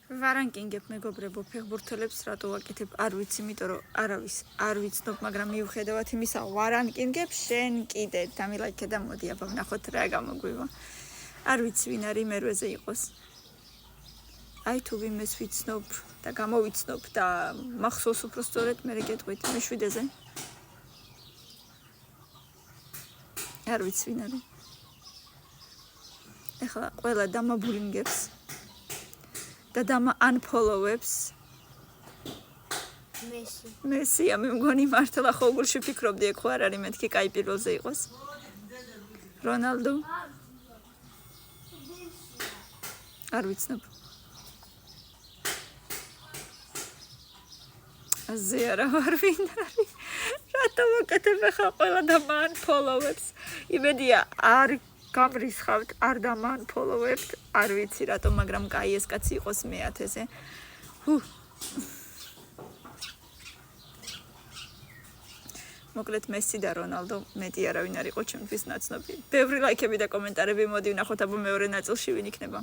ვარანკინგებ მეგობრებო ფეხბურთელებს რატო ვაკეთებ არ ვიცი იმიტომ რომ არავის არ ვიცნობ მაგრამ მიუხედავად იმისა ვარანკინგებ შენ კიდე დამილაიქე და მოდი აბა ვნახოთ რა გამოგვივა არ ვიცი ვინ არის მერვეზე იყოს აი თუ ვინმეს ვიცნობ და გამოვიცნობ და მახსოვს უფრო სწორედ მე გეტყვით მე7-ზე არ ვიცი ვინ არის ეხლა ყველა დამაბულინგებს და დამა unfollowებს მესია მე მგონი მართლა ხო უგულში ფიქრობდი ეგ ხო არ არის მეთქი კაი პირველზე იყოს რონალდო არ ვიცნობ აზე არა ვარ ვინ არის რატო ვაკეთებ ახლა ყველა დამა unfollowებს იმედია არ გამრისხავთ არ დამანფოლოვებთ არ ვიცი რატომ მაგრამ კაი ეს კაცი იყოს მე-10-ზე მოკლედ მესი და რონალდო მეტი არავინ არ იყო ჩემთვის ნაცნობი ბევრი ლაიქები და კომენტარები მოდი ვნახოთ აბა მეორე ნაწილში ვინ იქნება